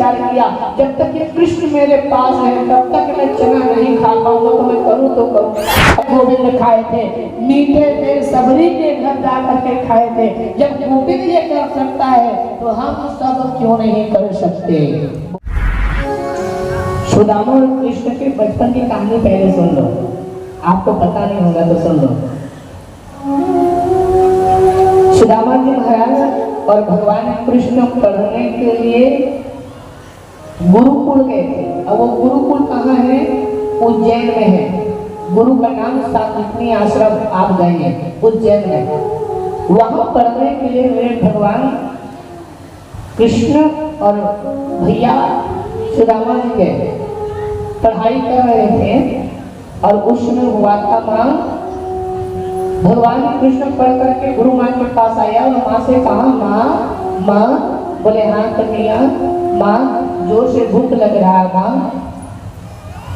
विचार किया, जब तक ये कृष्ण मेरे पास है तब तक मैं चना नहीं खा पाऊंगा, तो मैं करूँ तो करूँ। गोविंद खाए थे, मीठे थे, सबरी के घर जा करके खाए थे। जब गोविंद ये कर सकता है तो हम सब क्यों नहीं कर सकते। सुदामा और कृष्ण के बचपन की कहानी पहले सुन लो, आपको पता नहीं होगा तो सुन लो। सुदामा जी महाराज और भगवान कृष्ण पढ़ने के लिए गुरुकुल गए थे। अब वो गुरुकुल कहाँ है? उज्जैन में है। गुरु का नाम सांदीपनी आश्रम, आप जाइए उज्जैन में। वहां पढ़ने के लिए मेरे भगवान कृष्ण और भैया सुदामा जी गए, पढ़ाई कर रहे थे। और उसमें हुआ था माँ, भगवान कृष्ण पढ़ करके गुरु माँ के पास आया और माँ से कहा, माँ माँ, बोले हाँ कन्हैया। माँ जोर से भूख लग रहा है, माँ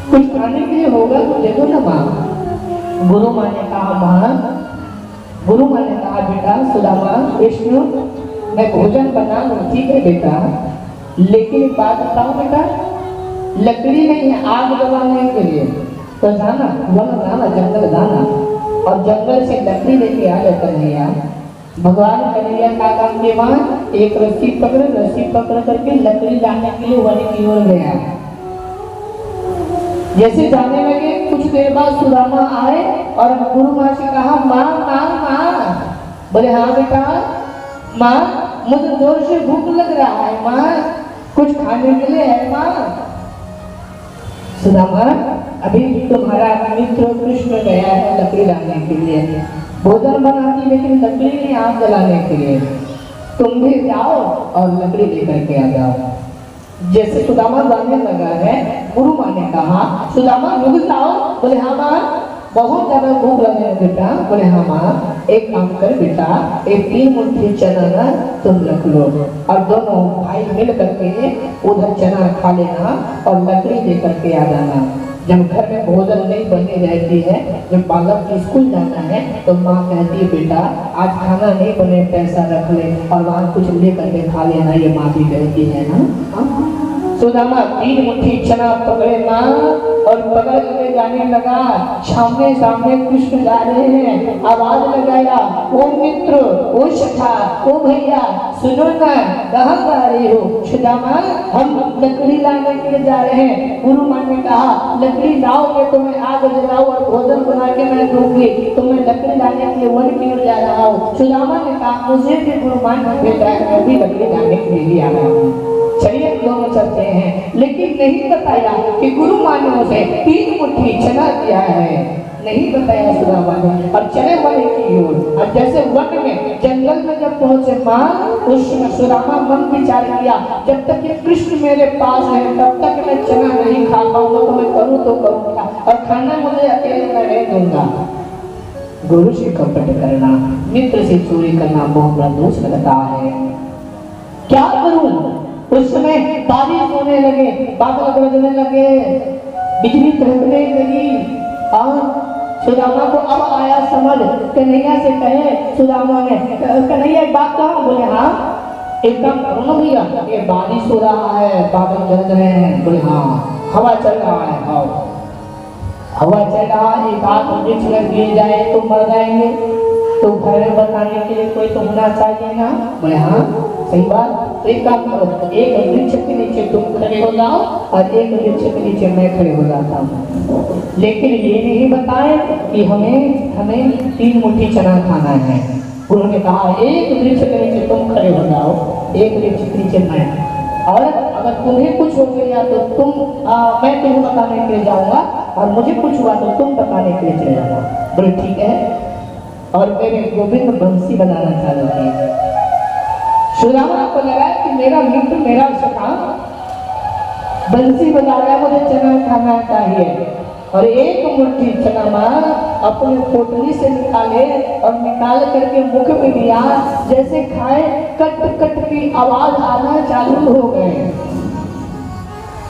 कुछ खाने के लिए होगा तो दे दो ना माँ। गुरु माँ ने कहा, गुरु माँ ने कहा, बेटा सुदामा कृष्ण मैं भोजन बना लूं, ठीक है बेटा, लेकिन बात बताओ बेटा, लकड़ी नहीं है आग जलाने के लिए, तो जाना वन जाना जंगल जाना और जंगल से लकड़ी लेके आ जाता कन्हैया। भगवान कन्हैया का काम के बाद एक रस्सी पकड़ करके लकड़ी लाने के लिए वन की ओर गया। जैसे जाने लगे कुछ देर बाद सुदामा आए और गुरु माँ से कहा, माँ माँ माँ। बोले हाँ बेटा, माँ मुझे जोर से भूख लग रहा है, माँ कुछ खाने के लिए है माँ। सुदामा अभी तुम्हारा मित्र कृष्ण गया है लकड़ी लाने के लिए, भोजन बनाती लेकिन लकड़ी नहीं आग जलाने के लिए, तुम भी जाओ और लकड़ी लेकर के आ जाओ। जैसे सुदामा जाने लगा है, गुरु माँ ने कहा, सुदामा रुक जाओ। बोले हाँ माँ, बहुत ज्यादा भूख लगे बेटा। बोले हाँ माँ, एक काम कर बेटा, एक 3 मुट्ठी चना ना तुम रख लो और दोनों भाई मिल करके उधर चना खा लेना और लकड़ी दे करके आ जाना। जब घर में भोजन नहीं बनी रहती है, जब बालक को स्कूल जाना है तो माँ कहती है बेटा आज खाना नहीं बने, पैसा रख ले और वहाँ कुछ ले करके खा लेना, ये माँ भी कहती है ना। सुदामा 3 मुट्ठी चना पकड़े माँ और पकड़ के जाने लगा। सामने कृष्ण जा रहे हैं, आवाज लगाया, ओ मित्र, ओ सखा, ओ भैया सुनो ना, कहाँ जा रहे हो? सुदामा हम लकड़ी लाने के लिए जा रहे हैं। गुरु माँ ने कहा, लकड़ी लाओगे तो मैं आग जलाऊं और भोजन बना के मैं दूंगी, तो मैं लकड़ी लाने के लिए वन की ओर जा रहा हूँ। सुदामा ने कहा, मुझे भी गुरु माँ ने भेजा है, मैं भी लकड़ी लाने के लिए आ रहा हूँ। चलिए दोनों चलते हैं, लेकिन नहीं बताया कि गुरु माँ ने उसे 3 मुट्ठी चना दिया है, नहीं बताया सुदामा ने। और चले वन की ओर। और जैसे वन में जंगल में जब पहुंचे माँ, उस समय सुदामा मन विचार किया, जब तक ये कृष्ण मेरे पास है तब तक मैं चना नहीं खा पाऊंगा, तो मैं करूँ तो करूँगा और खाना मुझे अकेले मैं नहीं दूंगा। गुरु से कपट करना, मित्र से चोरी करना बहुत बड़ा दोष लगता है। क्या करूं? उस समय बारिश होने लगे, बादल गरजने लगे, बिजली कड़कने लगी और सुदामा को अब आया समझ। कन्हैया से कहे सुदामा ने, कन्हैया एक बात कहो? बोले हाँ, एक काम करो ना भैया, ये बारिश हो रहा है, बादल गरज रहे हैं। बोले हाँ, हवा चल रहा है, हवा चल रहा है, एक आध वृक्ष लग गिर जाए तो मर जाएंगे, तो घर में बताने के लिए कोई तो होना चाहिए ना। बोले हाँ सही बात, तो एक काम करो, एक वृक्ष के नीचे तुम खड़े हो जाओ और एक वृक्ष के नीचे मैं खड़े हो जाता हूँ, लेकिन ये नहीं बताए कि हमें 3 मुट्ठी चना खाना है। उन्होंने कहा एक वृक्ष के नीचे तुम खड़े हो जाओ, एक वृक्ष के नीचे मैं, और अगर तुम्हें कुछ हो गया तो मैं तुम्हें बताने के लिए जाऊंगा और मुझे कुछ हुआ तो तुम बताने के लिए चले जाना। बोले ठीक है। और मेरे गोविंद बंसी बजाना चालू किया। सुदामा को लगा कि मेरा मित्र, मेरा सखा बंसी बजा रहा है, मुझे चना खाना चाहिए। और एक मुट्ठी चना माँ अपने पोटली से निकाले और निकाल करके मुख में दिया, जैसे खाए कट कट की आवाज आना चालू हो गए।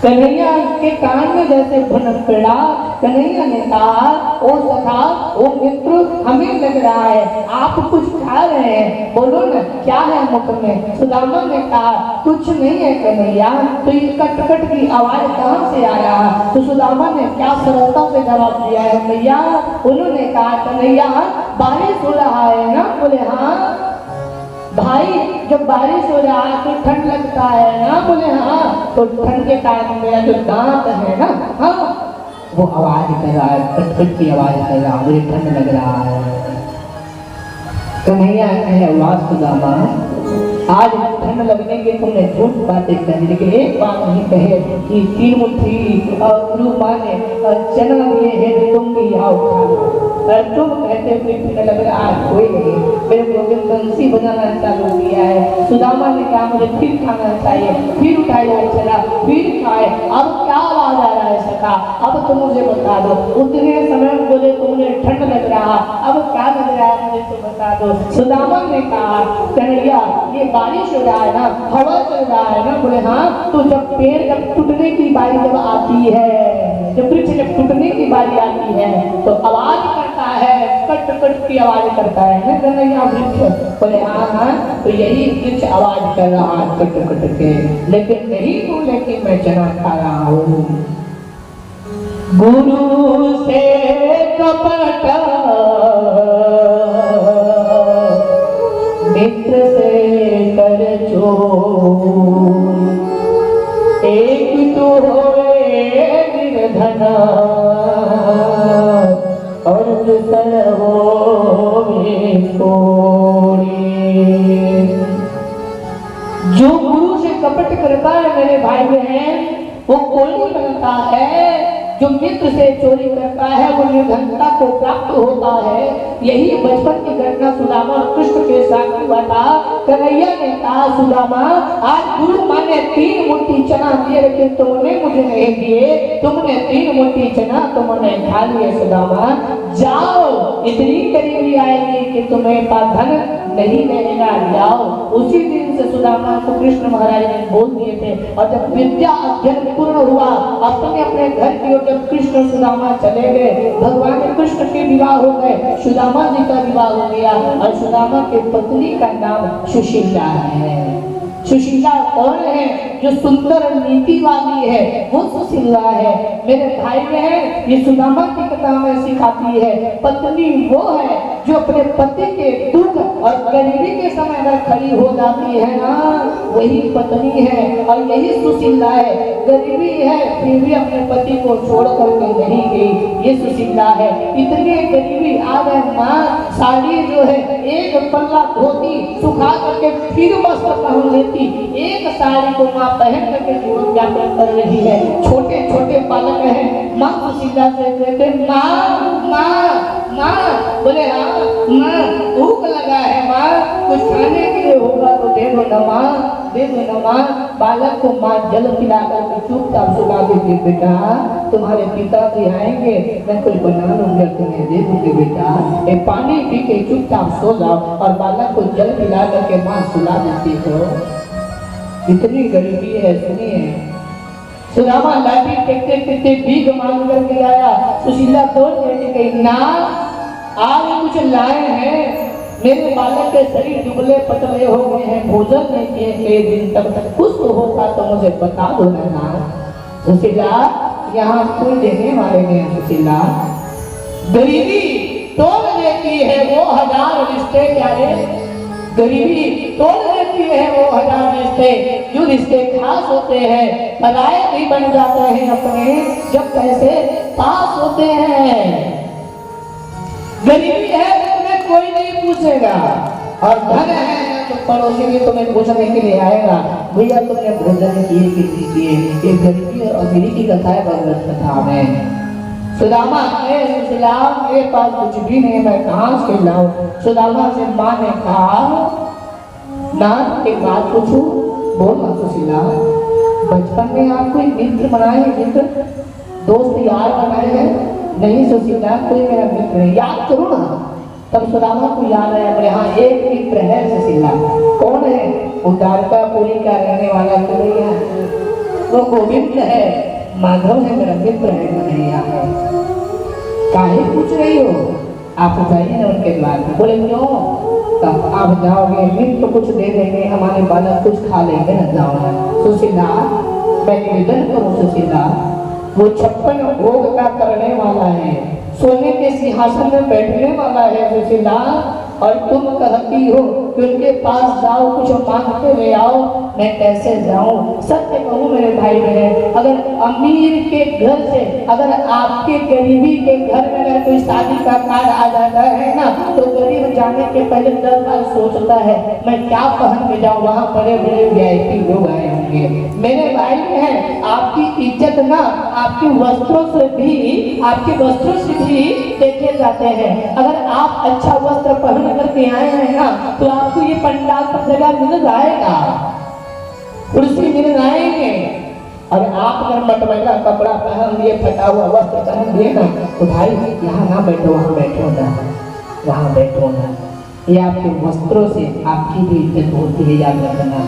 कन्हैया के कान में जैसे भनक पड़ा। कन्हैया ने कहा, ओ सखा, ओ मित्र, हमें लग रहा है आप कुछ खा रहे हैं, बोलो ना क्या है मुख में। सुदामा ने कहा, कुछ नहीं है कन्हैया। तो ये कट कट की आवाज कहाँ से आ रहा। तो सुदामा ने क्या सरलता से जवाब दिया है भैया। उन्होंने कहा, कन्हैया बारिश हो रहा है ना। बोले हाँ भाई, जब बारिश हो रहा है तो ठंड लगता है ना। बोले हाँ, तो ठंड के कारण मेरा जो दांत है ना, हाँ वो आवाज कर रहा है, कटकट की आवाज कर रहा है, मुझे ठंड लग रहा है। कन्हैया कहे, वाह सुदामा, आज ठंड लगने के तुमने झूठ बातें कही, लेकिन एक बात नहीं कहे कि 3 मुट्ठी और गुरु माँ ने चना दिए हैं, तुम भी आओ खा लो। तुम कहते हुए ठंड लग रहा है, कोई नहीं, मेरे गोविंद बंसी बजाना चालू किया है। सुदामा ने कहा, मुझे फिर खाना चाहिए। फिर उठाया चला, फिर खाए। अब क्या आवाज आ रहा है सखा, अब तुम मुझे बता दो। उतने समय बोले तुमने ठंड लग रहा, अब क्या लग रहा है मुझे तो बता दो। सुदामा ने कहा, कन्हैया ये बारिश हो रहा है ना, हवा चल रहा है ना। बोले हाँ, तो जब पेड़ जब टूटने की बारी जब आती है, जब वृक्ष जब टूटने की बारी आती है तो आवाज करता है, कट कट की आवाज करता है ना कन्हैया वृक्ष। बोले हाँ हाँ, तो यही वृक्ष आवाज कर रहा है कट कट के, लेकिन नहीं बोले कि मैं चना खा रहा हूँ। गुरु से कपट, मित्र से कर चोर, एक तो होए निर्धना और दूसर होए कोढ़ी। जो गुरु से कपट करता है मेरे भाई बहन, वो कोढ़ी बनता है। जो मित्र से चोरी करता है वो निर्धनता को प्राप्त होता है। यही बचपन की घटना सुदामा और कृष्ण के साथ हुआ था। कन्हैया ने कहा, सुदामा आज गुरु माँ ने 3 मुट्ठी चना दिए, लेकिन तुमने मुझे नहीं दिए। तुमने 3 मुट्ठी चना तुमने खा लिए। सुदामा जाओ, इतनी गरीबी आएगी कि तुम्हें पास धन नहीं रहेगा, जाओ। उसी दिन से सुदामा को कृष्ण महाराज ने बोल दिए थे। और जब विद्या अध्ययन पूर्ण हुआ, अपने अपने घर की ओर जब कृष्ण सुदामा चले गए, भगवान कृष्ण के विवाह हो गए, सुदामा जी का विवाह हो गया। और सुदामा की पत्नी का नाम सुशीला है। सुशीला कौन है? जो सुंदर नीति वाली है, वो सुशीला है। मेरे भाई बहन, ये सुदामा की कथा में सिखाती है, पत्नी वो है जो अपने पति के दुख और गरीबी के समय अगर खड़ी हो जाती है ना, वही पत्नी है। और यही सुशीला है। गरीबी है फिर भी अपने पति को छोड़ करके नहीं गई, ये सुशीला है। इतनी गरीबी आ गए माँ, साड़ी जो है एक पल्ला धोती सुखा करके फिर वस्त्र पहन लेती। एक साड़ी को माँ पहन करके जीवन यापन कर रही है। छोटे छोटे बालक हैं, माँ सुशीला से कहते माँ माँ माँ। बोले हाँ माँ, भूख लगा है माँ, कुछ खाने के लिए होगा तो दे दो ना माँ, दे दो ना माँ। बालक को माँ जल पिला कर चुपचाप सुला देती, बेटा तुम्हारे पिताजी आएंगे, मैं कुछ बना लूंगा तुम्हें दे दूंगी बेटा, ये पानी पी के चुपचाप सो जाओ। और बालक को जल पिला करके माँ सुला देती हो। इतनी गरीबी है, सुनिए। सुदामा लाठी टेकते टेकते भीख मांग करके आया। सुशीला दौड़ के गई, ना आज कुछ लाए हैं, मेरे बालक के शरीर दुबले पतले हो गए हैं, भोजन नहीं किए कई दिन तक, कुछ तो होगा तो मुझे बता दो ना। सुशीला यहाँ कोई देने वाले नहीं। सुशीला गरीबी तोड़ देती है वो 1000 रिश्ते, क्या रे? गरीबी तोड़ देती है वो 1000 रिश्ते। जो रिश्ते खास होते हैं पराये भी बन जाते हैं अपने, जब पैसे पास होते हैं। गरीबी है तुम्हें कोई नहीं पूछेगा, और धन है तो पड़ोसी भी तुम्हें पूछने के लिए आएगा, भैया तुमने भोजन किए कि नहीं किए। ये गरीबी और अमीरी की कथा है भगवत कथा में। सुदामा सुशीला मेरे पास कुछ भी नहीं, मैं कहाँ से लाऊं? सुदामा से माँ ने कहा, ना एक बात पूछूं, बोल ना सुशीला, बचपन में आप कोई मित्र बनाए, मित्र दोस्त यार बनाए हैं? नहीं सुशीला, कोई मेरा मित्र नहीं, याद करो ना। तब सुदामा को याद आया, बोले हाँ एक मित्र है सुशीला। कौन है? उदारता पूरी का रहने वाला कन्हैया। वो गोविंद है, माधव है, मेरा मित्र है, कन्हैया है। काहे पूछ रही हो? आप जाइए ना उनके द्वार पे। बोले क्यों? तब आप जाओगे, मित्र कुछ दे देंगे, हमारे बालक कुछ खा लेंगे ना, जाओ ना। सुशीला, मैं निवेदन करूं सुशीला, वो 56 भोग का करने वाला है, सोने के सिंहासन में बैठने वाला है सुशीला, और तुम कहती हो कि उनके पास जाओ, कुछ मांग के ले आओ। मैं कैसे जाऊं? सत्य कहूं मेरे भाई बहन, अगर अमीर के घर से, अगर आपके गरीबी के घर में अगर कोई शादी का कार्ड आ जाता है ना, तो गरीब जाने के पहले 10 बार सोचता है मैं क्या पहन के जाऊं, वहां बड़े बड़े वीआईपी लोग आए होंगे। मेरे भाई बहन, आपकी इज्जत ना आपके वस्त्रों से भी, आपके वस्त्रों से भी देखे जाते हैं। अगर आप अच्छा वस्त्र पहन करके आए हैं ना, तो आपको ये पंडाल पर जगह मिल जाएगा, कुर्सी मिल जाएंगे। और आप अगर मटमैला कपड़ा पहन लिए, फटा हुआ वस्त्र पहन लिए ना, तो भाई यहाँ ना बैठो, वहाँ बैठो ना, वहाँ बैठो ना। ये आपके वस्त्रों से आपकी भी इज्जत होती है, याद रखना।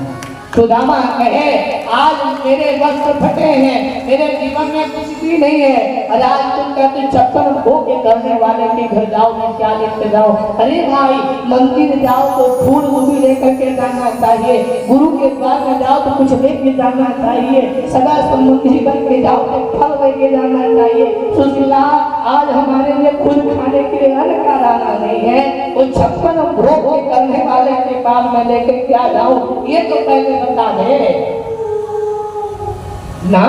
सुदामा कहे आज मेरे वस्त्र फटे हैं, मेरे जीवन में कुछ भी नहीं है, और आज तुम कहते 56 भोग करने वाले के घर जाओ, मैं क्या लेकर जाओ? अरे भाई, मंदिर जाओ तो फूल भी लेकर के जाना चाहिए, गुरु के द्वार में जाओ तो कुछ लेके जाना चाहिए, सगा संबंधी बन के जाओ तो फल लेके जाना चाहिए। सुशीला, आज हमारे लिए खुद खाने के लिए अन्न का दाना नहीं है, वो 56 भोग करने वाले के पास में लेके क्या जाऊं? ये तो पहले बता दे ना।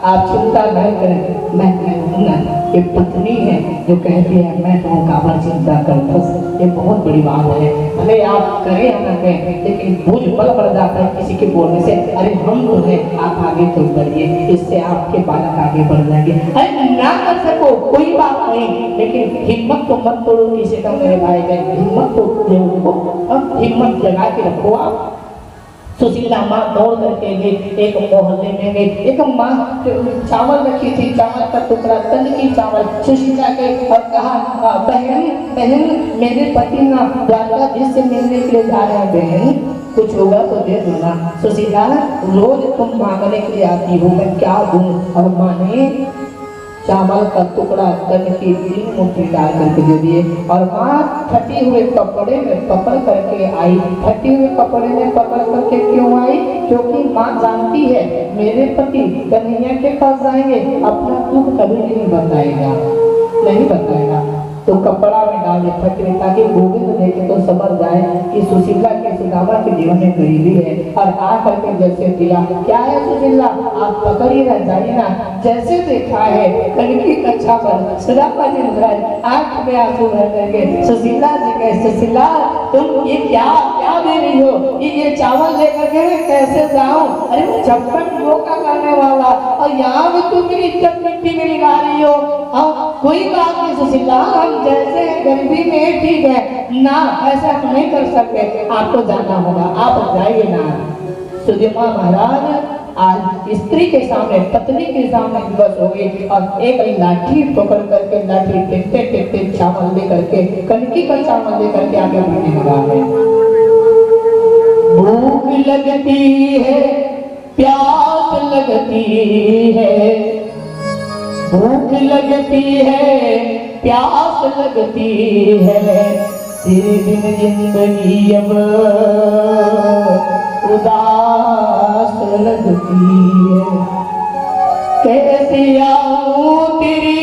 आप चिंता नहीं करें, मैं हूं ना। ये पत्नी है जो कहती है मैं तो काबर चिंता करता, ये बहुत बड़ी बात है। भले आप करें या ना करें, लेकिन बोझ बल पड़ जाता है किसी के बोलने से। अरे हम तो हैं, आप आगे तो बढ़िए, इससे आपके बालक आगे बढ़ जाएंगे। अरे ना कर सको कोई बात नहीं, लेकिन हिम्मत तो मत तोड़ो किसी का मेरे भाई बहन, हिम्मत तो दो, हिम्मत जगा के रखो आप। सुशीला माँ दौड़ करके गई, एक मोहल्ले में गई, एक माँ चावल रखी थी, चावल का टुकड़ा, तन की चावल। सुशीला गई और कहा बहन बहन, मेरे पति ना द्वारकाधीश से मिलने के लिए जा रहे हैं, बहन कुछ होगा तो दे देना। सुशीला, रोज तुम मांगने के लिए आती हो, मैं क्या दूं? और माँ ने चावल का टुकड़ा तन की 3 मुट्ठी डाल करके दे दिए, और माँ फटे हुए कपड़े में पकड़ करके आई। फटे हुए कपड़े में पकड़ करके क्यों आई? क्योंकि माँ जानती है मेरे पति कन्हैया के पास जाएंगे, अपना दुख कभी नहीं बताएगा, नहीं बताएगा, तो कपड़ा में डाले फटे, ताकि गोविंद देखे तो समझ जाए कि सुशीला के सुदामा के जीवन में गरीबी है। और आ करके जैसे दिया, क्या है सुशीला, आप पकड़िए ना, जाइए ना। जैसे देखा है कनकी कच्छा पर सुदामा जी आंख में आंसू भर गए। सुशीला जी कहे सुशीला, तुम ये क्या क्या दे रही हो? ये चावल लेकर के कैसे जाऊं? अरे वो 56 भोग का करने वाला, और यहाँ भी तुम मेरी इज्जत मिट्टी में मिला रही हो। हाँ कोई बात नहीं सुशीला, हम जैसे गरीबी में ठीक है ना, ऐसा तो नहीं कर सकते, आपको जाना होगा, आप जाइए ना। सुदामा महाराज आज स्त्री के सामने, पत्नी के सामने विवश हो गई, और एक लाठी पकड़ करके, लाठी टेकते टेकते चावल ले करके, कनकी का चावल ले करके आगे बढ़ने लगा है। भूख लगती है, प्यास लगती है, भूख लगती है, प्यास लगती है, तेरे बिन जिंदगी अब उदास लगती है। कैसे आऊं तेरी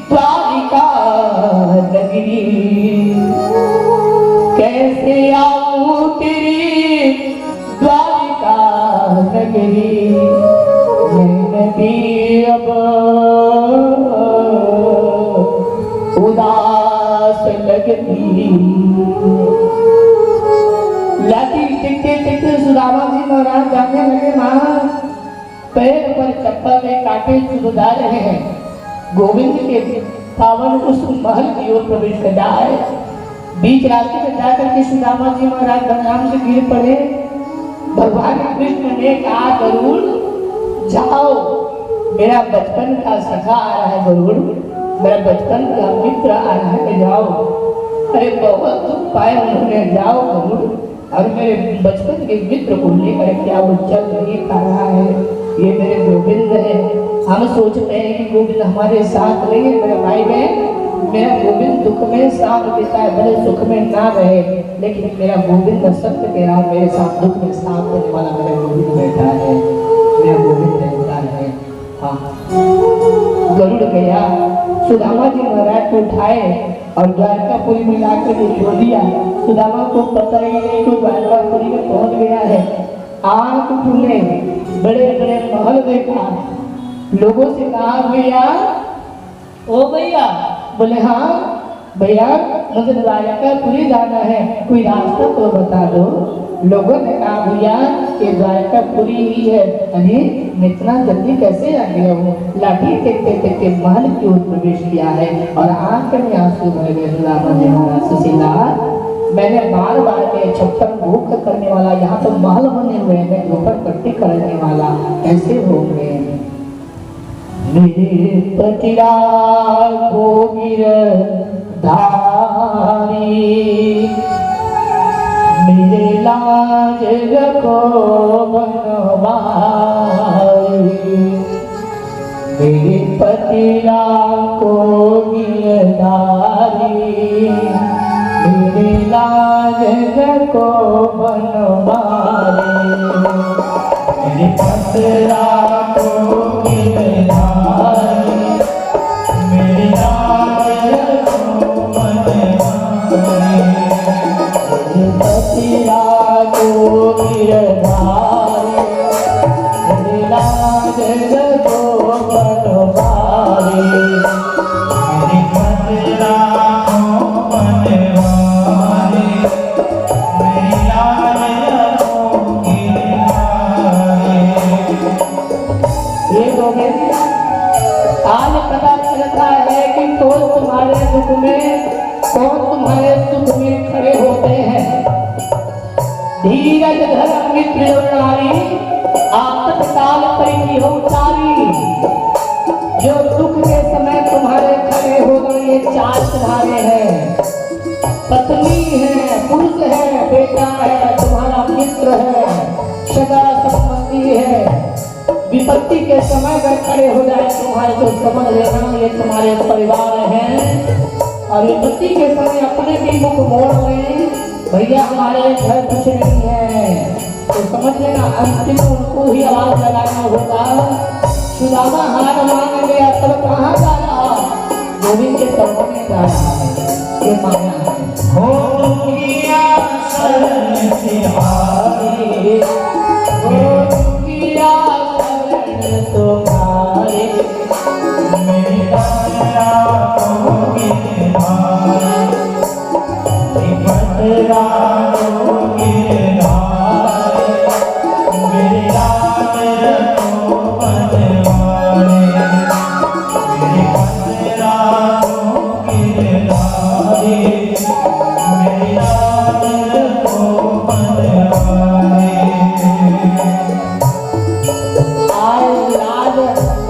द्वारिका नगरी, कैसे आऊं तेरी द्वारिका नगरी, मैं भी अब उदास लगती। लाठी टिकते टिकते सुदामा जी महाराज जाने लगे। माँ पैर पर चप्पल में कांटे चुभा रहे हैं। गोविंद के पावन उस महल की ओर प्रवेश कर जाए, बीच रास्ते में जाकर के सुदामा जी महाराज गंगाम से गिर पड़े। भगवान कृष्ण ने कहा गरुड़ जाओ, मेरा बचपन का सखा आ रहा है, गरुड़ मेरा बचपन का मित्र आ रहा है, जाओ। अरे बहुत दुख पाए उन्होंने, जाओ गरुड़, और मेरे बचपन के मित्र को लेकर क्या वो चल नहीं पा रहा है। ये मेरे गोविंद है। हम सोचते हैं कि गोविंद हमारे साथ नहीं है। मेरे भाई बहन, मेरा गोविंद दुख में साथ देता है, भले सुख में ना रहे, लेकिन मेरा गोविंद सत्य कह रहा हूँ, मेरे साथ दुख में साथ देने वाला मेरा गोविंद बैठा है, मेरा गोविंद रहता है। हाँ, गरुड़ गया, सुदामा जी महाराज को उठाए और द्वारकापुरी में लाकर के छोड़ दिया। सुदामा को पता ही नहीं कि द्वारकापुरी में पहुंच गया है। आंख खुले, बड़े बड़े महल देखा, लोगों से कहा भैया, ओ भैया, बोले हाँ भैया, मुझे द्वारकापुरी जाना है, कोई रास्ता तो बता दो। लोगों ने कहा भैया ये द्वारकापुरी ही है। अरे मैं इतना जल्दी कैसे आ गया हूँ? लाठी टेकते टेकते महल की ओर प्रवेश किया है और आंख में आंसू भर गए। सुदामा जी महाराज, सुशीला, मैंने बार बार के 56 भूख करने वाला, यहाँ तो महल बने हुए हैं, मैं झोपड़पट्टी करने वाला, कैसे हो गए? मेरे पतिरा को गिरधारी, मेरे लाज रखो बनवारी, मेरे पतिरा को गिरधारी, मेरे लाज रखो बनवारी, मेरे पतिरा को गिरधारी, मेरे लाज रखो बनवारी, मेरे पतिरा को गिरधारी, मेरे लाज रखो बनवारी, मेरे पतिरा को बनवारी, मेरे लाज रखो गिरधारी। ये गोविंद, आज पता चलता है कि कौन तुम्हारे दुख में, कौन तुम्हारे सुख में खड़े होते हैं। धीरज धर्म मित्र नारी, आपत काल परिधि हो उतारी। जो दुख के समय तुम्हारे खड़े हो गए, ये चार तुम्हारे हैं, पत्नी है, पुरुष है, बेटा है, तुम्हारा मित्र है, सगा संबंधी है। विपत्ति के समय में खड़े हो जाए तुम्हारे, तो समझ लेना ये तुम्हारे परिवार हैं। और विपत्ति के समय अपने भी मुख मोड़ लें, भैया हमारे घर कुछ नहीं है, तो समझ लेना अंतिम उनको ही आवाज लगाना होगा। सुदामा हार मान गया, तब कहाँ जा रहा? गोविंद के चरणों में जा रहा है। ये माना है, हो दुनिया शरण सिहारी, हो दुनिया शरण तुम्हारे, मेरा को गिरधारी, पतिरा को गिरधारी, मेरे लाज रखो बनवारी, मेरे पतिरा को गिरधारी, मेरे लाज रखो बनवारी। आज लाज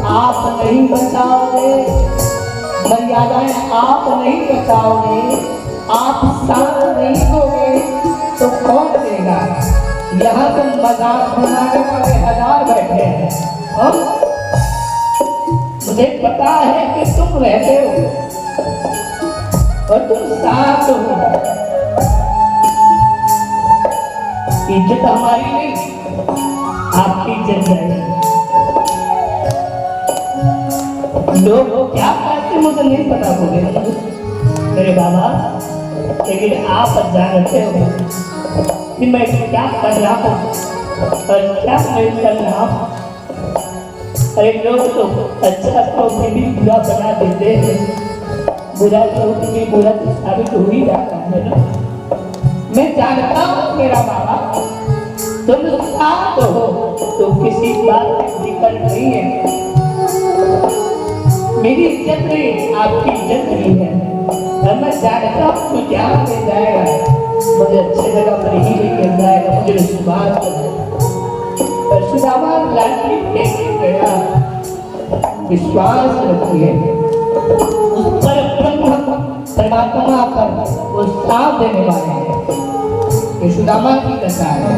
आप नहीं बचाओगे, मर्यादाएं आप नहीं बचाओगे, आप साथ नहीं दोगे, तो कौन देगा? यहाँ तो मजाक बनाने वाले हजार बैठे हैं। मुझे पता है कि तुम रहते हो और तुम साथ हो। इज्जत हमारी नहीं, आपकी इज्जत जाएगी। लोग क्या कहते मुझे नहीं पता बोले मेरे बाबा, लेकिन आप जानते हो कि मैं क्या कर रहा हूँ और क्या मैं कर रहा हूँ। अरे लोग तो अच्छा तो भी बुरा बना देते हैं, बुरा तो भी बुरा तो साबित हो ही जाता है ना। मैं जानता हूँ मेरा बाबा, तुम साथ हो तो किसी बात की फिक्र नहीं है। मेरी इज्जत नहीं, आपकी इज्जत नहीं है। और मैं जानता हूँ तू जहाँ ले जाएगा, मुझे अच्छे जगह पर ही लेकर जाएगा, मुझे विश्वास है। और सुदामा लाठी फेंक गया, विश्वास रखिए उस पर ब्रह्म परमात्मा पर, वो साथ देने वाले हैं। ये सुदामा की कथा है।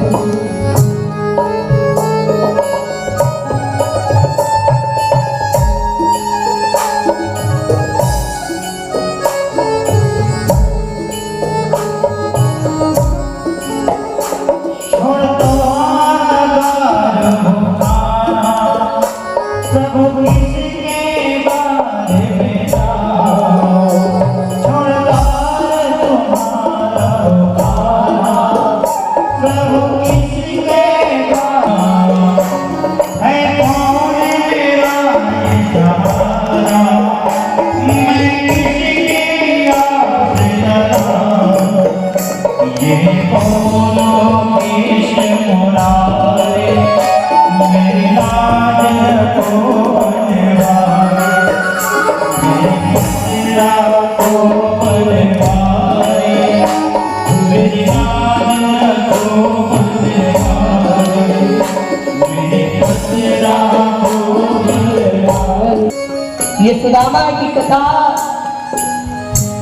ये सुदामा की कथा।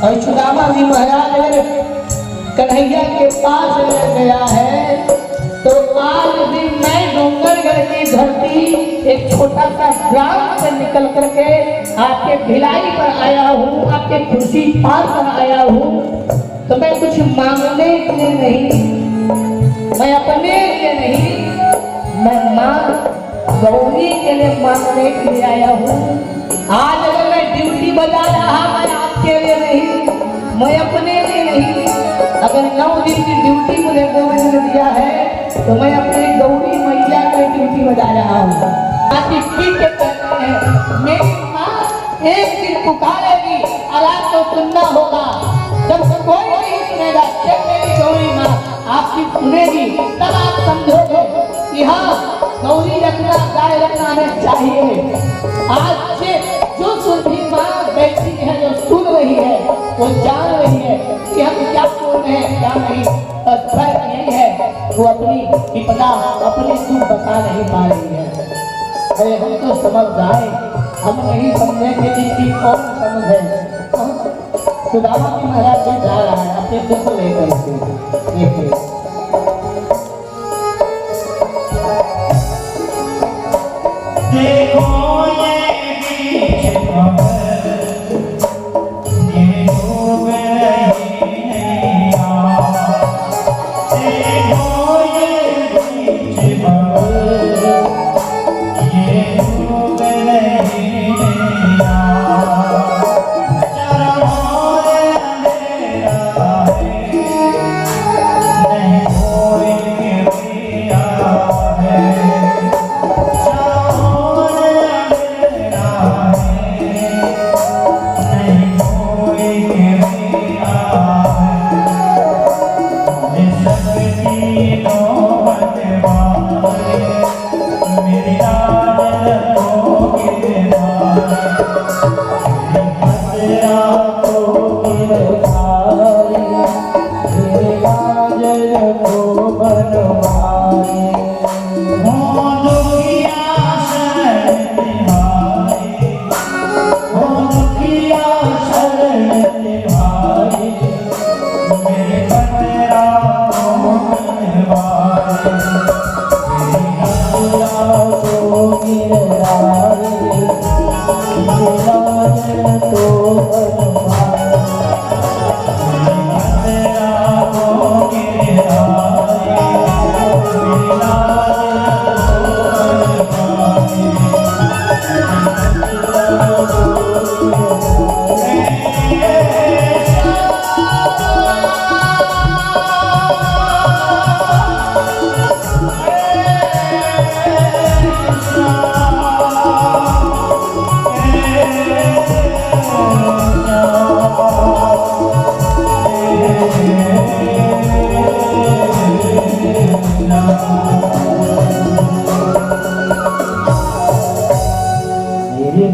और सुदामा जी महाराज अगर कन्हैया के पास गया है तो आज भी मैं डोंगरगढ़ की धरती एक छोटा सा ग्राम से निकल करके आपके भिलाई पर आया हूँ, आपके कुर्सी पार पर आया हूँ। तो मैं कुछ मांगने के लिए नहीं, मैं अपने लिए नहीं, मैं माँ गौरी के लिए मांगने के लिए आया हूँ। आज अगर मैं ड्यूटी बजा रहा, मैं आपके लिए नहीं, मैं अपने लिए नहीं। अगर 9 दिन की ड्यूटी मुझे गोविंद ने दिया है तो मैं अपने गौरी मैया की ड्यूटी बजा रहा हूँ। मेरी माँ एक दिन पुकारेगी, आवाज तो सुनना होगा। जब कोई नहीं सुनेगा, जब मेरी गौरी माँ आपकी सुनेगी, तब आप समझोगे कि हाँ गौरी रखना, गाय रखना हमें चाहिए। आज से जो सुरभि माँ बैठी है, जो सुन रही है, वो जान रही है कि हम क्या सुन रहे हैं क्या नहीं। और फर्क यही है वो अपनी विपदा, अपने दुख बता नहीं पा रही है। अरे हम तो समझ जाए, हम नहीं समझेंगे जिनकी कौन समझ है। सुदामा जी महाराज जी जा रहा है अपने दुख लेकर के। देखिए देखो ये बीच ये डूब रही नैया, देखो ये बीच ये डूब रही नैया। चरमोर अंधेरा है, नहीं कोई किया है।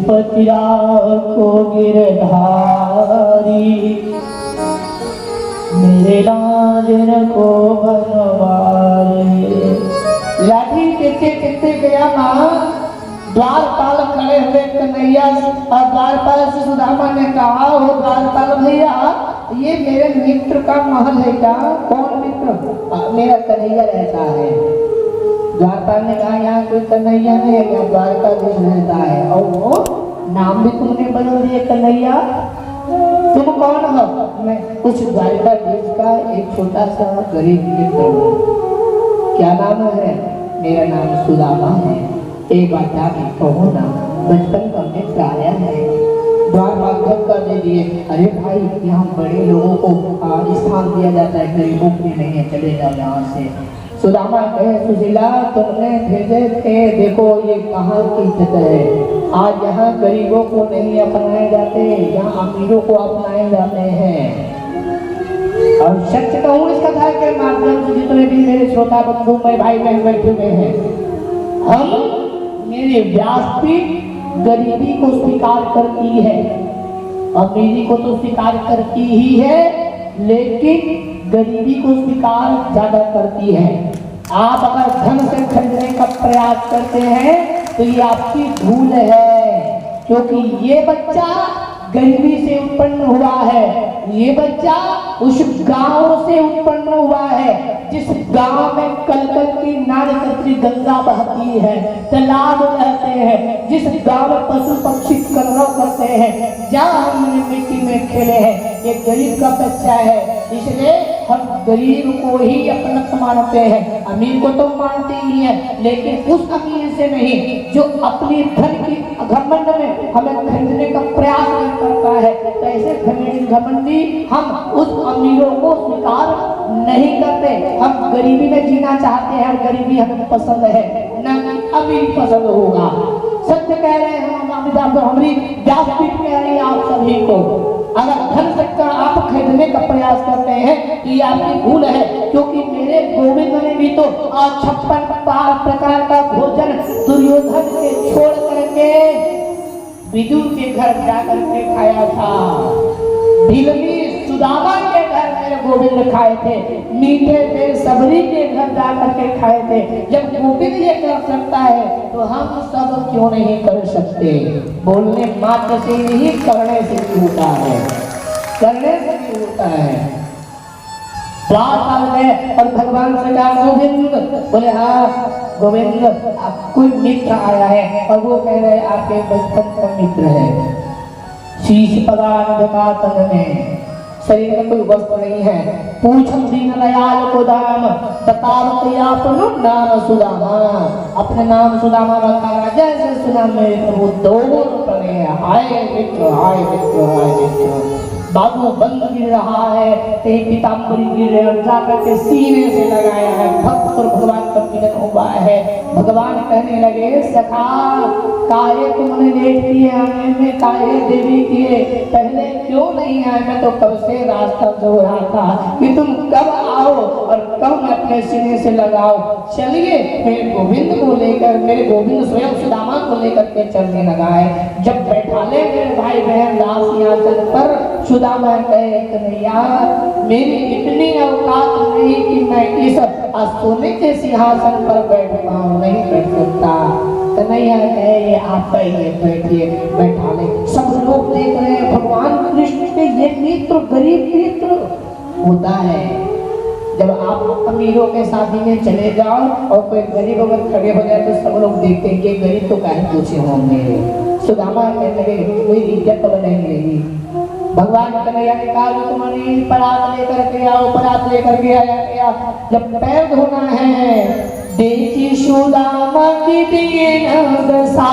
पतिया को गिरधारी, मेरे राजन को बनवारे। लाठी टिकते टिकते गया माँ, द्वारपाल खड़े हुए कन्हैया और द्वारपाल से सुदामा ने कहा, वो द्वारपाल भैया ये मेरे मित्र का महल है क्या? कौन मित्र? मेरा कन्हैया रहता है। द्वारपाल ने कहा यहाँ कोई कन्हैया नहीं है, यहाँ द्वारकाधीश रहता है। और वो नाम भी तुमने बदल दिया कन्हैया, तुम कौन हो? मैं कुछ द्वारकाधीश का एक छोटा सा गरीब मित्र हूँ। क्या नाम है? मेरा नाम सुदामा है। एक बात जाके कहो ना, बचपन का मित्र आया है, द्वार माध्यम कर दे दिए। अरे भाई यहाँ बड़े लोगों को स्थान दिया जाता है, गरीबों को नहीं है, चले जाओ यहाँ से। सुदामा कहे सुशीला तुमने भेजे थे, देखो ये कहाँ की इज्जत है। आज यहाँ गरीबों को नहीं अपनाए जाते, यहाँ अमीरों को अपनाए जाते हैं। और सच कहूँ इस कथा के माध्यम से जितने भी मेरे श्रोता बंधु मेरे भाई बहन बैठे हुए हैं, हम मेरे व्यासपीठ गरीबी को स्वीकार करती है, अमीरी को तो स्वीकार करती ही है, लेकिन गरीबी को स्वीकार ज्यादा करती है। आप अगर धन से खरीदने का प्रयास करते हैं तो ये आपकी भूल है, क्योंकि ये बच्चा गरीबी से उत्पन्न हुआ है। ये बच्चा उस गांव से उत्पन्न हुआ है जिस गांव में कलकल की नारकत्री गंगा बहती है, तालाब रहते हैं, जिस गांव में पशु पक्षी कलरव करते हैं, जहाँ हमने मिट्टी में खेले हैं। ये गरीब का बच्चा है, इसलिए हम गरीब को ही अपना मानते हैं, अमीर को तो मानते ही हैं, लेकिन उस अमीर से नहीं जो अपनी धन की घमंड में हमें खरीदने का प्रयास नहीं करता है। तो ऐसे घमंडी हम उस अमीरों को स्वीकार नहीं करते। हम गरीबी में जीना चाहते हैं और गरीबी हमें पसंद है, न अमीर पसंद होगा। सत्य कह रहे हैं हम, हमारी व्यासपीठ कह रही है आप सभी को, अगर धन से आप खरीदने का प्रयास करते हैं ये आपकी भूल है, क्योंकि मेरे गोविंद ने भी तो 56 प्रकार का भोजन दुर्योधन के छोड़ करके विदुर के घर जाकर के खाया था। भिलनी सुदामा के घर मेरे गोविंद खाए थे, मीठे थे सबरी के घर जाकर के खाए थे। जब गोविंद ये कर सकता है तो हम सब क्यों नहीं कर सकते। बोलने मात्र से नहीं, करने से भी होता है, करने से भी होता है। और भगवान से कहा गोविंद, बोले हाँ गोविंद कोई मित्र आया है, और वो कह रहे आपके बचपन का मित्र है। शीश पदार्थ का तन में, शरीर में कोई वस्त्र नहीं है, पूछम दीन दयाल को दाम, बतावत आपनो नाम सुदामा। अपने नाम सुदामा रखा, जैसे सुना मेरे प्रभु दौड़ पड़े, हाय मित्र हाय मित्र हाय मित्र। बाबू बंद गिर रहा है, कहीं पीताम्बरी गिर रहे और जाकर के सीने से लगाया है, भक्त और भगवान का मिलन हुआ है। भगवान कहने लगे सखा काहे तुमने लेट किए आने में, काहे देवी किए, पहले क्यों नहीं आए। मैं तो कब से रास्ता जो रहा था कि तुम कब आओ और कब मैं अपने सीने से लगाओ। चलिए मेरे गोविंद को लेकर, मेरे गोविंद स्वयं सुदामा को लेकर के चलने लगा है। जब बैठा ले मेरे भाई बहन दास यहाँ चल पर, सुदामा कहे कन्हैया मेरी इतनी औकात नहीं कि मैं इस सोने के सिंहासन पर बैठ पाऊं, नहीं बैठ सकता। कन्हैया कहे आप बैठिए, बैठा ले। सब लोग देख रहे हैं भगवान कृष्ण के ये मित्र, गरीब मित्र होता है। जब आप अमीरों के शादी में चले जाओ और कोई गरीब अगर खड़े हो जाए तो सब लोग देखते हैं कि गरीब तो काहे पूछे होंगे। सुदामा कहने लगे कोई इज्जत तो नहीं मिलेगी। भगवान कन्हैया ने कहा तुम्हारी परात लेकर के आओ, परात लेकर के आया गया। जब पैर धोना है, देखी सुदामा की दीन दशा,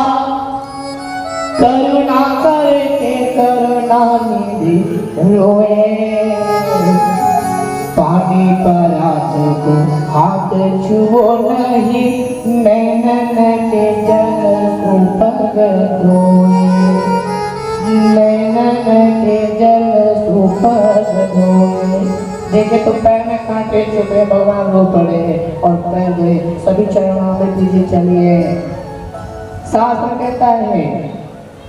करुणा करके करुणा निधि रोए। पानी परात को हाथ छुओ नहीं, नैनन के जल सुपग धोए, नैनन के जल सुपग धोए। देखे तो पैर में कांटे चुके, भगवान रो पड़े और पैर धोए। सभी चरणों में दीजिए चलिए। शास्त्र कहता है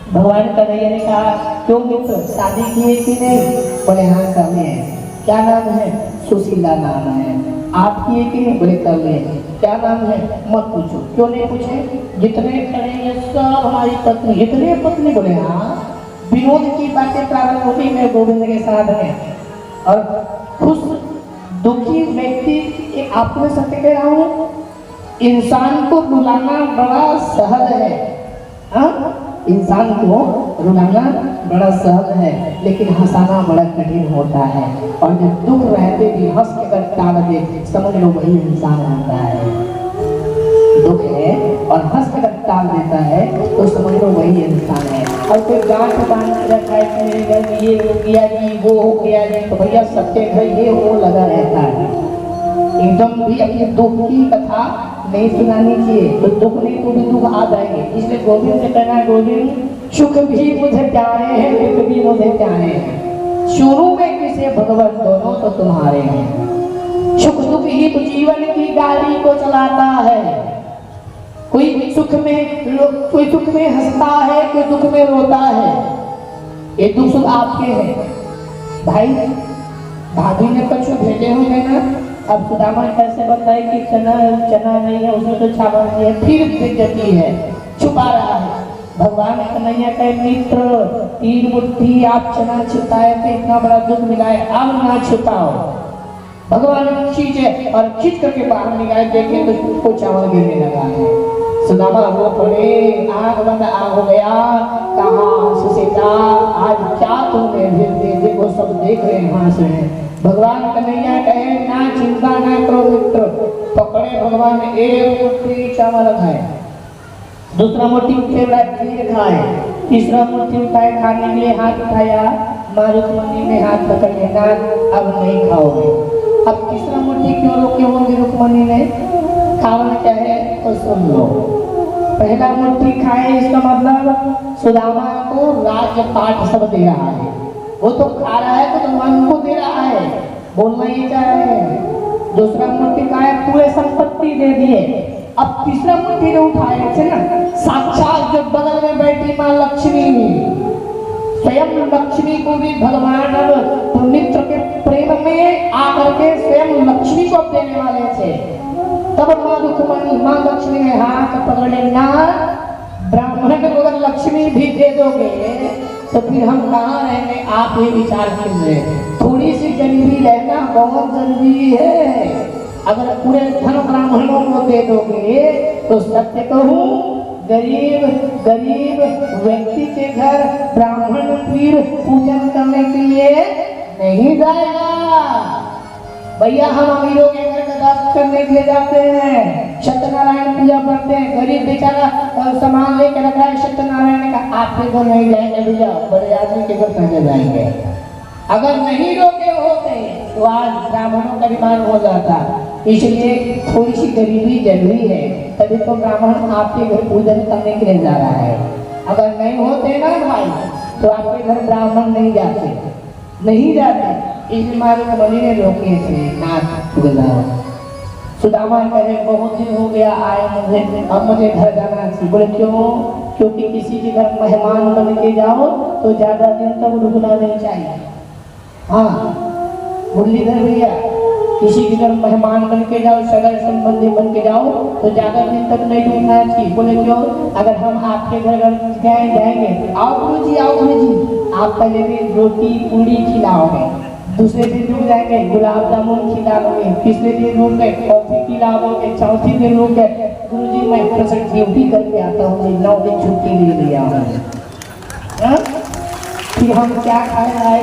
भगवान कन्हैया ने कहा क्यों मित्र शादी किए कि नहीं। बोले हाँ कर लिए। क्या नाम है? सुशीला नाम है। आप किए कि नहीं? बोले कर लिए। क्या नाम है? मत पूछो। क्यों नहीं पूछे? जितने खड़े ये सब हमारी पत्नी। इतने पत्नी? बोले हाँ। विनोद की बातें प्रारंभ होती मेरे गोविंद के साथ में। और खुश दुखी व्यक्ति, आपको मैं सत्य कह रहा हूँ, इंसान को रुलाना बड़ा सहज है। हाँ? इंसान को रुलाना बड़ा सहज है, लेकिन हंसाना बड़ा कठिन होता है। और जब दुख रहते भी हंस के अगर टाल दे, समझ लो वही इंसान होता है। दुख है और हंस के अगर टाल देता है तो समझ लो वही इंसान है। और कोई गांठ बांध के रखा है कि मेरे घर में ये हो गया जी, वो हो गया जी, तो भैया सबके घर ये वो लगा रहता है। एकदम भी अपने दुख की कथा नहीं सुनानी चाहिए, तो दुख नहीं तो भी दुख आ जाएंगे। इसलिए गोविंद से कहना है, गोविंद सुख भी मुझे प्यारे हैं, दुख भी मुझे प्यारे हैं, शुरू में किसे भगवान दोनों तो तुम्हारे हैं। सुख दुख ही तो जीवन की गाड़ी को चलाता है। कोई सुख में हंसता है, कोई दुख में रोता है। ये दुख सुख आपके हैं। भाई भाभी ने कुछ भेजे हुए ना, अब सुदामा कैसे बताए कि चना नहीं है, उसमें तो चावल नहीं है, फिर बेइज्जती है, छुपा रहा है। भगवान कन्हैया का मित्र, 3 मुट्ठी आप चना छिपाए थे, इतना बड़ा दुख मिला है, अब ना छिपाओ। भगवान खींचे और खींच करके बाहर निकाले, देखे तो उसको चावल गिरने लगा है। सुदामा रो पड़े, आग बंद आग हो गया। कहा सुशीला आज क्या तुमने भेज दे, देखो सब देख रहे हैं, हंस रहे हैं। भगवान कन्हैया कहे ना चिंता ना करो मित्र। पकड़े भगवान, एक मुट्ठी चावल खाए, दूसरा मुट्ठी खीर खाए, तीसरा मुट्ठी उठाए खाने के लिए हाथ उठाया, माँ रुक्मणी ने हाथ पकड़ लेना, अब नहीं खाओगे। अब तीसरा मुट्ठी क्यों रोके होंगे रुक्मणी ने, कारण क्या है तो सुन लो। पहला मुट्ठी खाए इसका मतलब सुदामा को राजपाट सब दे रहा है, वो तो खा रहा है तो मन को दे रहा है, बोलना ही चाह रहे हैं। दूसरा मुट्ठी खाए पूरे संपत्ति दे दिए। अब तीसरा मुट्ठी जो उठाए थे ना, साक्षात जो बगल में बैठी माँ लक्ष्मी, स्वयं लक्ष्मी को भी भगवान अब मित्र के प्रेम में आकर के स्वयं लक्ष्मी को देने वाले थे। तब माँ रुक्मणी, माँ लक्ष्मी ने हाथ पकड़ लेना, ब्राह्मण को अगर लक्ष्मी भी दे दोगे तो फिर हम कहाँ रहेंगे, आप ये विचार कीजिए। थोड़ी सी गरीबी रहना बहुत जरूरी है। अगर पूरे धन ब्राह्मणों को दे दोगे तो सत्य कहूँ गरीब व्यक्ति के घर ब्राह्मण फिर पूजन करने के लिए नहीं जाएगा। भैया हम अमीरों के घर दर्शन करने के लिए जाते हैं, सत्यनारायण पूजा करते हैं, गरीब बेचारा सामान लेकर रखा है, सत्यनारायण का आपके घर नहीं जाएंगे भैया, बड़े आदमी के घर कैसे जाएंगे। अगर नहीं रोके होते तो आज ब्राह्मणों का निर्माण हो जाता। इसलिए थोड़ी सी गरीबी जरूरी है, तभी तो ब्राह्मण आपके घर पूजन करने के लिए जा रहा है। अगर नहीं होते ना भाई तो आपके घर ब्राह्मण नहीं जाते। इसलिए मारे बलि ने रोके थे, नाथ गुजाओ। सुदामा कहे बहुत दिन हो गया आए मुझे, अब मुझे घर जाना चाहिए। बोले क्यों? क्योंकि किसी के घर मेहमान बन के जाओ तो ज्यादा दिन तक रुकना नहीं चाहिए। हाँ मुरलीधर भैया, किसी के घर मेहमान बन के जाओ, सगर संबंधी बन के जाओ तो ज्यादा दिन तक नहीं रुकना चाहिए। बोले क्यों? अगर हम आपके घर जाएंगे, आओ गुरु जी, आप पहले दिन रोटी पूड़ी खिलाओगे, दूसरे दिन रुक जाएंगे गुलाब जामुन खिलाओगे, तीसरे दिन रुक गए कॉफी खिलाओगे, चौथे दिन रुक गए गुरु जी मैं प्रेजेंट ड्यूटी करके आता हूँ जी, 9 दिन छुट्टी ले लिया हूँ। फिर हम क्या खाए भाई?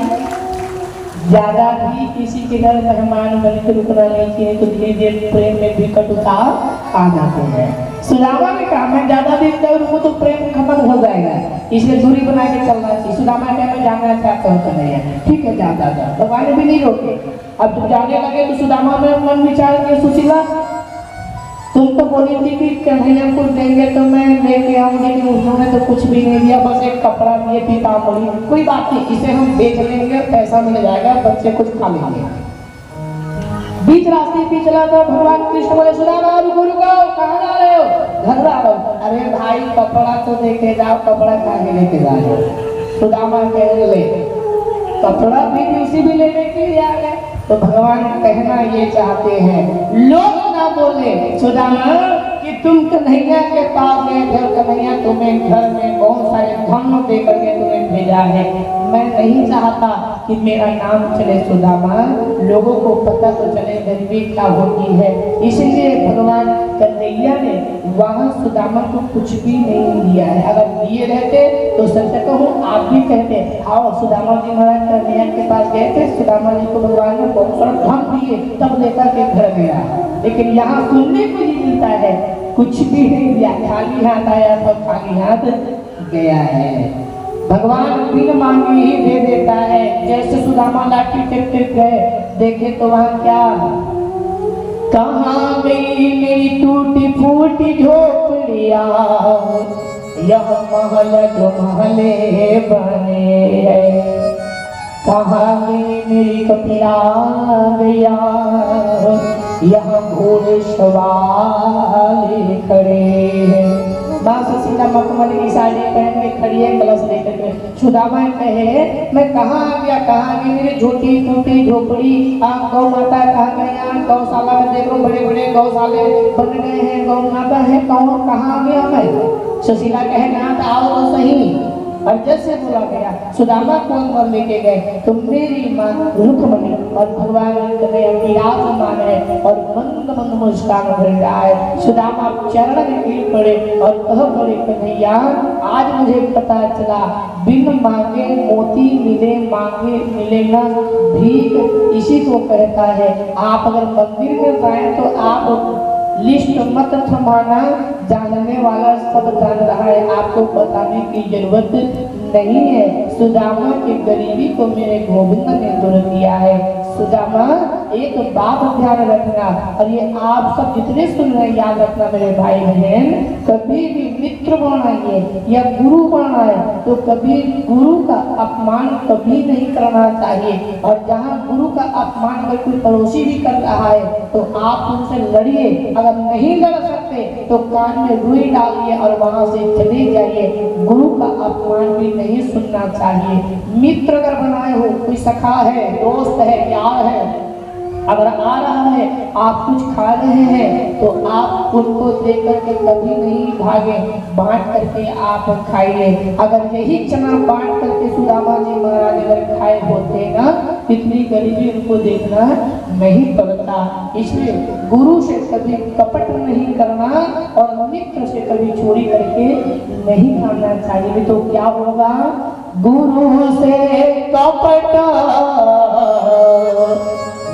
ज्यादा भी किसी के घर मेहमान बन के रुकना नहीं चाहिए, तो धीरे धीरे प्रेम में भी कटुता आ जाते हैं। सुदामा ने कहा मैं ज्यादा दिन तक रुकूं तो प्रेम खत्म हो जाएगा, इसलिए दूरी बना के चलना चाहिए। सुदामा ने मैं जाना चाहता हूँ कन्हैया, ठीक है जा। भगवान भी नहीं रोके। अब जब जाने लगे तो सुदामा में मन विचार किया, सुशीला तुम तो बोली थी कि कन्हैया को देंगे तो मैं लेके आऊंगी, लेकिन उन्होंने तो कुछ भी नहीं दिया, बस एक कपड़ा दिए पीताम्बरी। कोई बात नहीं, इसे हम बेच लेंगे, पैसा मिल जाएगा, बच्चे कुछ खा लेंगे। बीच रास्ते पे चला तो भगवान कृष्ण बोले सुदामा रुको, कहाँ जा रहे हो? घर जा रहा हूँ। अरे भाई कपड़ा तो देके जाओ, कपड़ा काहे लेके जा रहे हो? सुदामा कह ले कपड़ा भी किसी भी लेने के लिए आ गए। तो भगवान कहना ये चाहते हैं लोग ना बोले सुदामा कि तुम कन्हैया के पास गए थे, कन्हैया तुम्हें घर में बहुत सारे धन दे करके तुम्हें भेजा है। मैं नहीं चाहता कि मेरा नाम चले सुदामा, लोगों को पता तो चले गरीबी क्या होती है। इसलिए भगवान कन्हैया ने वहाँ सुदामा को कुछ भी नहीं दिया है। अगर दिए रहते तो सत्य कहूँ आप भी कहते आओ सुदामा जी महाराज कन्हैया के पास गए थे, सुदामा जी को भगवान ने बहुत सारा धन दिए, तब लेकर के घर गया। लेकिन यहाँ सुनने को ही मिलता है कुछ भी नहीं दिया, खाली हाथ आया तो खाली हाथ गया है। भगवान बिन मांगे ही दे देता है। जैसे सुदामा लाठी टेक गए, देखे तो वहां क्या, कहाँ गई मेरी टूटी फूटी झोपड़ियां, यह महल जो महले बने हैं, कहाँ गई मेरी कपिला गया, यहाँ घोड़े सवार खड़े हैं। माँ सुशीला मखमली की साड़ी पहन के खड़ी है, कलश लेकर के। सुदामा कहे मैं कहाँ आ गया, कहाँ गई मेरी झूठी टूटी झोपड़ी, आप गौ माता कहाँ गए, यहाँ गौशाला में देख लो बड़े बड़े गौशाले बन गए हैं, गौ माता है कौन, कहाँ आ गया मैं। सुशीला कहे नाथ आओ तो सही। और जैसे बोला गया सुदामा को अंदर लेके गए तो मेरी माँ रुक्मणी और भगवान विराजमान है और मंद मंद मुस्कान भर रहा है। सुदामा चरण में गिर पड़े और कह पड़े कन्हैया आज मुझे पता चला बिन मांगे मोती मिले, मांगे मिले ना भीख, इसी को कहता है। आप अगर मंदिर में जाए तो आप लिस्ट मत थमाना, जानने वाला सब जान रहा है, आपको बताने की जरूरत नहीं है। सुदामा की गरीबी को मेरे गोविंद ने दूर किया है। सुदामा एक बात ध्यान रखना, और ये आप सब जितने सुन रहे हैं याद रखना मेरे भाई बहन, कभी भी मित्र बनाइए या गुरु बनाए तो कभी गुरु का अपमान कभी नहीं करना चाहिए। और जहाँ गुरु का अपमान अगर कोई पड़ोसी भी कर रहा है तो आप उनसे लड़िए, अगर नहीं लड़ सकते तो कान में रुई डालिए और वहां से चले जाइए। गुरु का अपमान भी नहीं सुनना चाहिए। मित्र अगर बनाए हो, कोई सखा है, दोस्त है, यार है, अगर आ रहा है आप कुछ खा रहे हैं तो आप उनको देख करके कभी नहीं भागे, बांट करके आप खाइए। अगर यही चना बांट करके सुदामा जी महाराज अगर खाए होते ना, इतनी गरीबी उनको देखना नहीं पड़ता। इसलिए गुरु से कभी कपट नहीं करना और मित्र से कभी चोरी करके नहीं खाना चाहिए। तो क्या होगा, गुरु से कपट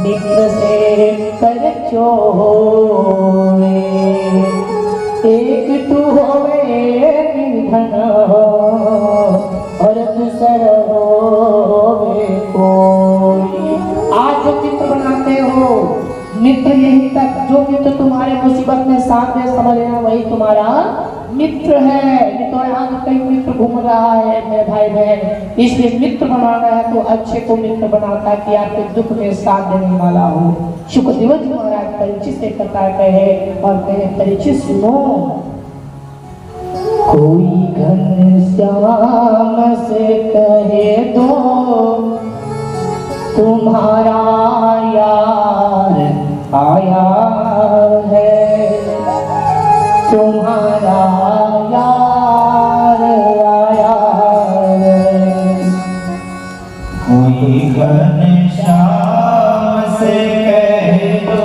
मित्र से कर चोरी, एक तू होवे निर्धन और दूसरा होवे कोई। आज जो मित्र बनाते हो, मित्र यही तक, जो मित्र तुम्हारे मुसीबत में साथ में समझ लेना वही तुम्हारा मित्र है। तो यहाँ कई मित्र घूम रहा है मेरे भाई बहन, इसलिए मित्र बनाना है तो अच्छे को मित्र बनाता कि आपके दुख में साथ देने वाला हो। शुक्रदेव जी महाराज परीक्षित से कथा कहे और कहे परीक्षित सुनो, कोई घनश्याम से कहे दो तुम्हारा यार आया है, तुम्हारा यार आया है। कोई घनश्याम से कह दो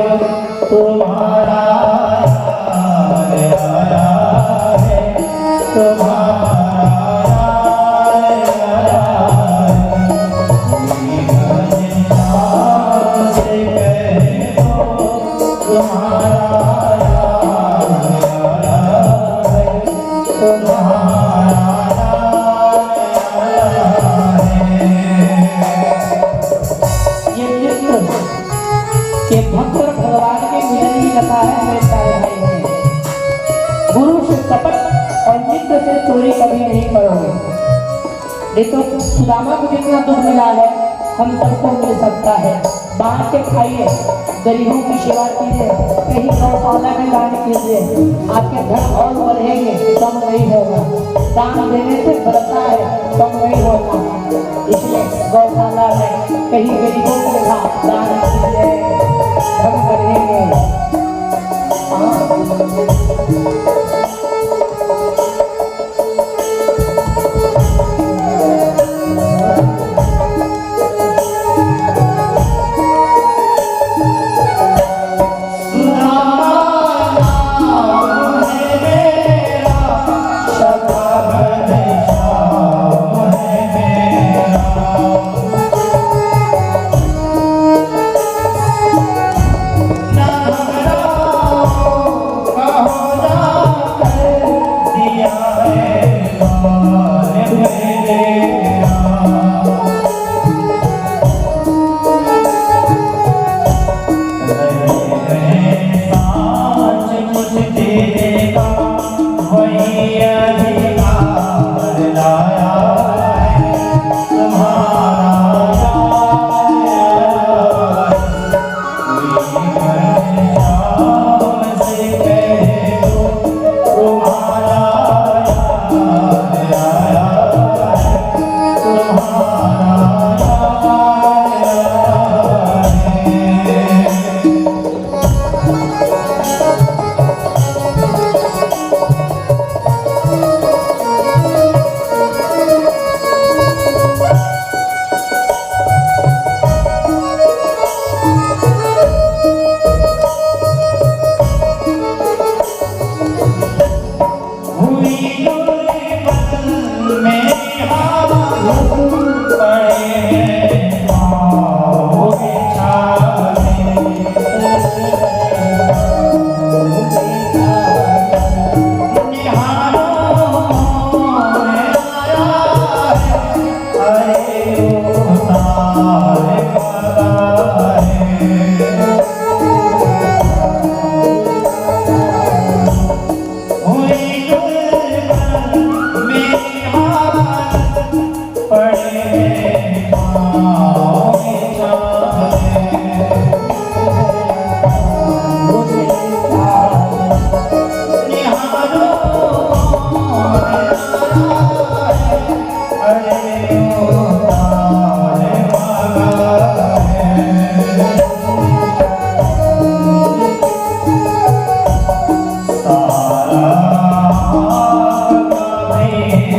तुम्हारा यार आया है, तुम्हारा यार आया है। कोई घनश्याम से कह दो तुम्हारा भक्त और भगवान के मिलन की कथा है मेरे सारे भाई बहन। गुरु से कपट और मित्र से चोरी कभी नहीं करोगे। देखो सुदामा को जितना दुख मिला है हम सबको मिल सकता है। बांट के खाइए, गरीबों की सेवा कीजिए, कहीं गौशाला में दान कीजिए, आपके धन और बढ़ेंगे, कम नहीं होगा। दान देने से बढ़ता है, कम नहीं होता। इसलिए गौशाला में कहीं गरीबों के लिए दान कीजिए, धन बढ़ेंगे।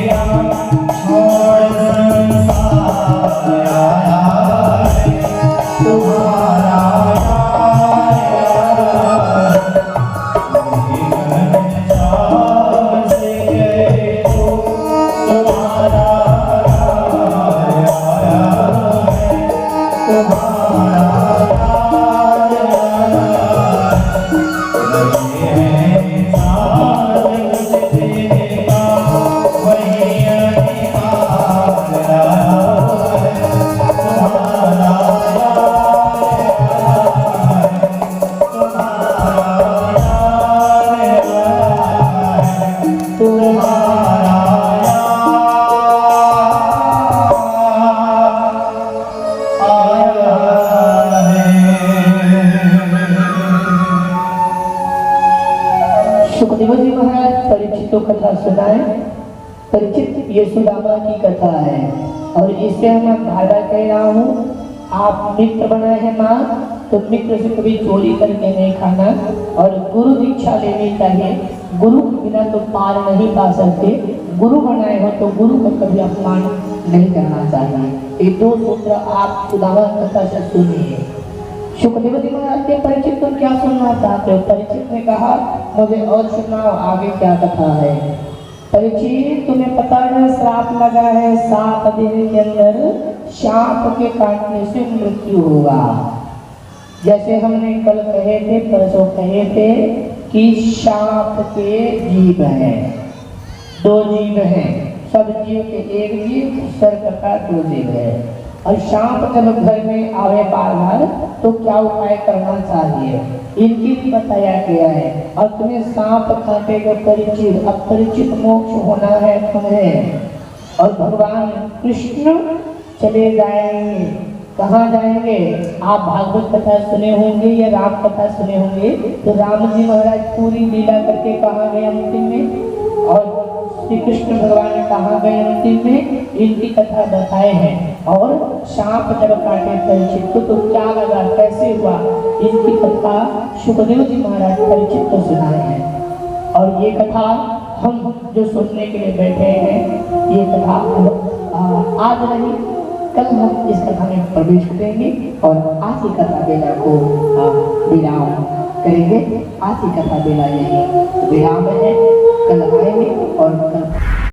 छोड़ संसार आया है तुम्हारा सुखदेव जी महाराज परीक्षित को कथा सुनाए। परीक्षित ये सुदामा की कथा है और इससे मैं फायदा कह रहा हूँ, आप मित्र बनाए हैं माँ तो मित्र से कभी चोरी करके नहीं खाना और गुरु दीक्षा लेनी चाहिए। गुरु के बिना तो पार नहीं पा सकते। गुरु बनाए हो तो गुरु का कभी अपमान नहीं करना चाहिए। ये दो सूत्र आप सुदामा कथा से सुनिए। सुखदेव जी महाराज के परीक्षित को क्या सुनना चाहते हो? परीक्षित ने कहा मुझे और सुनाओ आगे क्या कथा है। परीक्षित तुम्हें पता है श्राप लगा है 7 दिन के अंदर सांप के काटने से मृत्यु होगा। जैसे हमने कल कहे थे परसों कहे थे कि सांप के जीव हैं, 2 जीव हैं। सब जीव के एक जीव, सर्प का 2 जीव है। और सांप जब घर में आवे बार बार तो क्या उपाय करना चाहिए इनकी भी बताया गया है। और तुम्हें सांप काटेगा परिचित, अब परिचित मोक्ष होना है तुम्हें। और भगवान कृष्ण चले जाएंगे, कहाँ जाएंगे? आप भागवत कथा सुने होंगे या राम कथा सुने होंगे तो राम जी महाराज पूरी लीला करके कहाँ गए अंतिम में, और श्री कृष्ण भगवान कहाँ गए अंतिम में, इनकी कथा बताए हैं। और सांप जब काटे परीक्षित को तो क्या लगा, कैसे हुआ, इनकी कथा सुखदेव जी महाराज परीक्षित को सुनाए हैं। और ये कथा हम जो सुनने के लिए बैठे हैं, ये कथा आज नहीं कल हम इस कथा में प्रवेश करेंगे और आज की कथा बेला को विराम करेंगे। आज की कथा बेला यही विराम है, कल आएंगे और कल